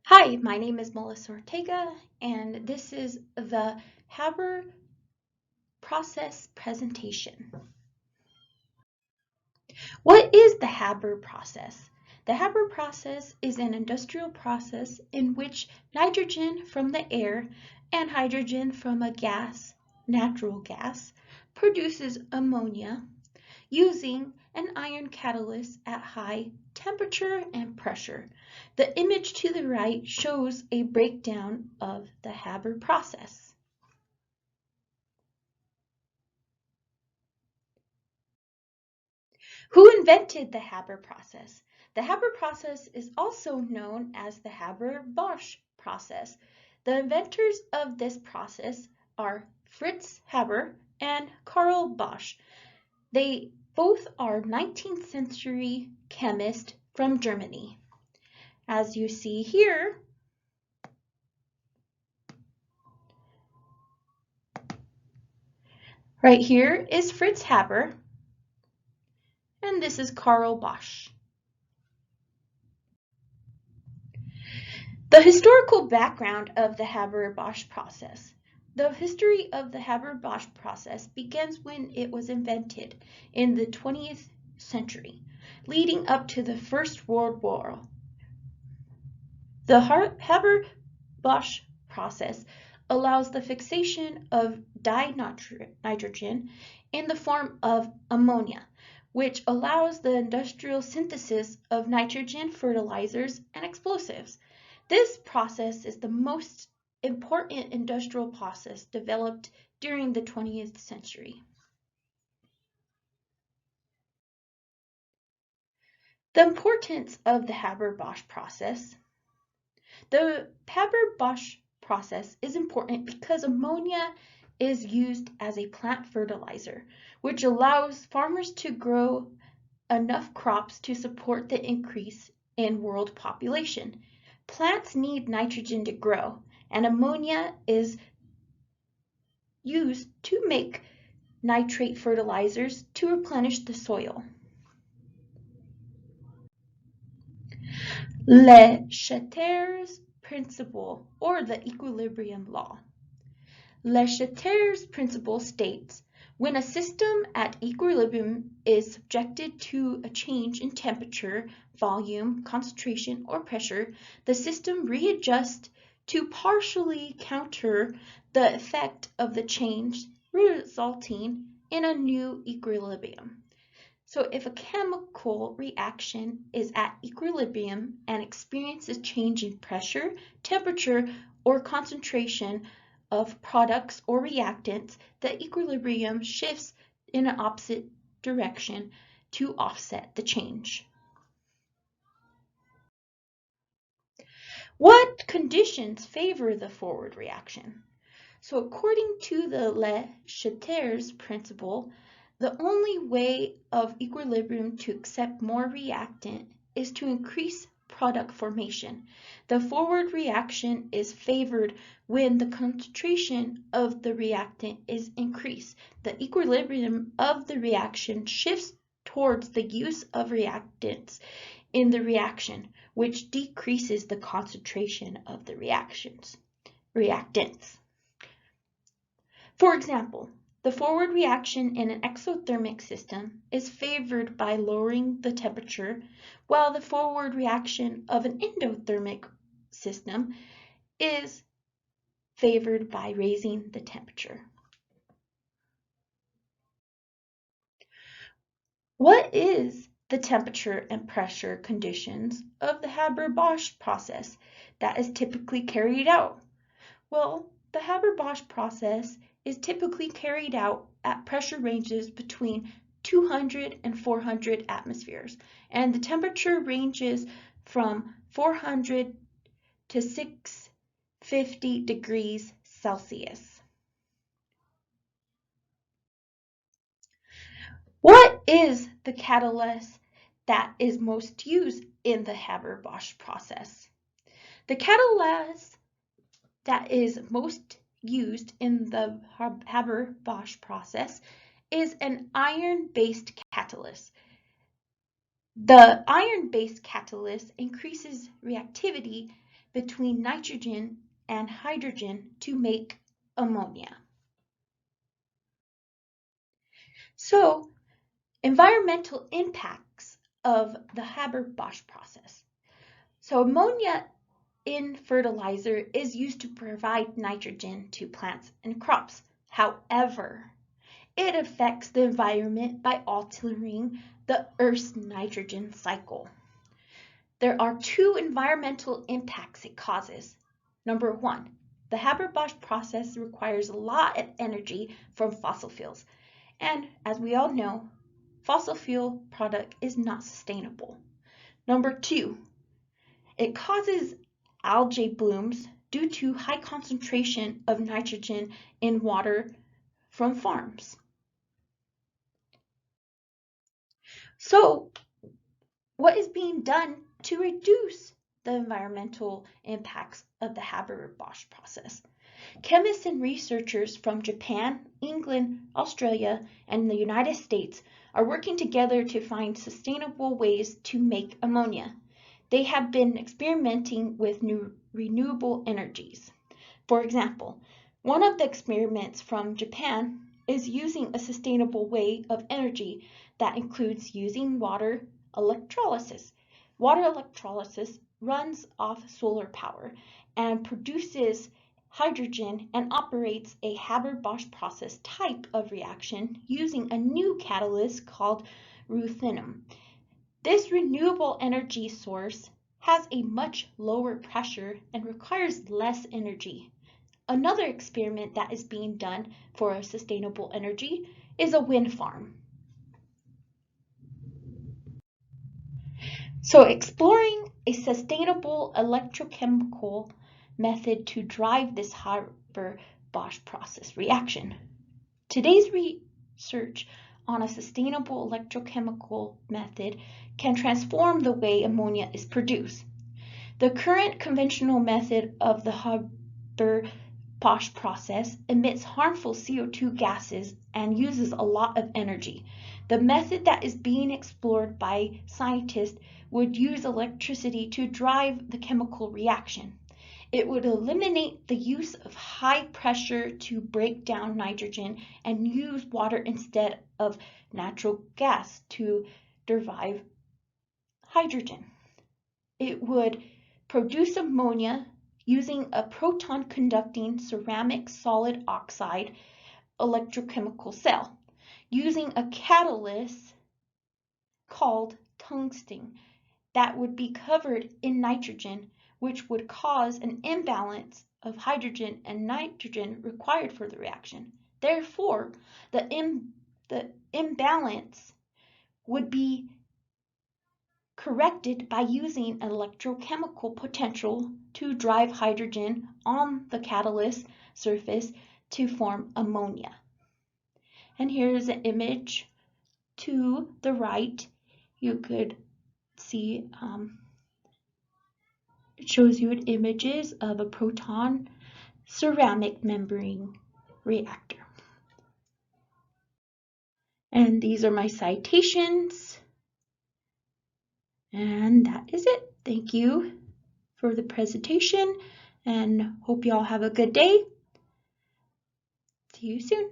Hi, my name is Melissa Ortega, and this is the Haber process presentation. What is the Haber process? The Haber process is an industrial process in which nitrogen from the air and hydrogen from a gas, natural gas, produces ammonia using an iron catalyst at high temperature and pressure. The image to the right shows a breakdown of the Haber process. Who invented the Haber process? The Haber process is also known as the Haber Bosch process. The inventors of this process are Fritz Haber and Karl Bosch. They both are 19th century chemists from Germany. As you see here, right here is Fritz Haber, and this is Karl Bosch. The historical background of the Haber-Bosch process. The history of the Haber-Bosch process begins when it was invented in the 20th century, leading up to the First World War. The Haber-Bosch process allows the fixation of dinitrogen in the form of ammonia, which allows the industrial synthesis of nitrogen fertilizers and explosives. This process is the most important industrial process developed during the 20th century. The importance of the Haber-Bosch process. The Haber-Bosch process is important because ammonia is used as a plant fertilizer, which allows farmers to grow enough crops to support the increase in world population. Plants need nitrogen to grow, and ammonia is used to make nitrate fertilizers to replenish the soil. Le Chateau's principle, or the equilibrium law. Le Chateau's principle states, when a system at equilibrium is subjected to a change in temperature, volume, concentration, or pressure, the system readjusts to partially counter the effect of the change, resulting in a new equilibrium. So if a chemical reaction is at equilibrium and experiences change in pressure, temperature, or concentration of products or reactants, the equilibrium shifts in an opposite direction to offset the change. What conditions favor the forward reaction? So according to the Le Chateau's principle, the only way of equilibrium to accept more reactant is to increase product formation. The forward reaction is favored when the concentration of the reactant is increased. The equilibrium of the reaction shifts towards the use of reactants in the reaction, which decreases the concentration of the reactants. For example, the forward reaction in an exothermic system is favored by lowering the temperature, while the forward reaction of an endothermic system is favored by raising the temperature. What is the temperature and pressure conditions of the Haber-Bosch process that is typically carried out? Well, the Haber-Bosch process is typically carried out at pressure ranges between 200 and 400 atmospheres, and the temperature ranges from 400 to 650 degrees Celsius. What is the catalyst that is most used in the Haber-Bosch process? The catalyst that is most used in the Haber-Bosch process is an iron-based catalyst. The iron-based catalyst increases reactivity between nitrogen and hydrogen to make ammonia. So, environmental impacts of the Haber Bosch process. So, ammonia in fertilizer is used to provide nitrogen to plants and crops. However, it affects the environment by altering the Earth's nitrogen cycle. There are two environmental impacts it causes. Number one, the Haber Bosch process requires a lot of energy from fossil fuels. And as we all know, fossil fuel product is not sustainable. Number two, it causes algae blooms due to high concentration of nitrogen in water from farms. So, what is being done to reduce the environmental impacts of the Haber Bosch process? Chemists and researchers from Japan, England, Australia, and the United States are working together to find sustainable ways to make ammonia. They have been experimenting with new renewable energies. For example, one of the experiments from Japan is using a sustainable way of energy that includes using water electrolysis. Water electrolysis runs off solar power and produces hydrogen and operates a Haber Bosch process type of reaction using a new catalyst called ruthenium. This renewable energy source has a much lower pressure and requires less energy. Another experiment that is being done for sustainable energy is a wind farm. So exploring a sustainable electrochemical method to drive this Haber Bosch process reaction. Today's research on a sustainable electrochemical method can transform the way ammonia is produced. The current conventional method of the Haber Bosch process emits harmful CO2 gases and uses a lot of energy. The method that is being explored by scientists would use electricity to drive the chemical reaction. It would eliminate the use of high pressure to break down nitrogen and use water instead of natural gas to derive hydrogen. It would produce ammonia using a proton-conducting ceramic solid oxide electrochemical cell, using a catalyst called tungsten that would be covered in nitrogen, which would cause an imbalance of hydrogen and nitrogen required for the reaction. Therefore, the imbalance would be corrected by using an electrochemical potential to drive hydrogen on the catalyst surface to form ammonia. And here's an image to the right. You could see it shows you images of a proton ceramic membrane reactor. And these are my citations. And that is it. Thank you for the presentation and hope you all have a good day. See you soon.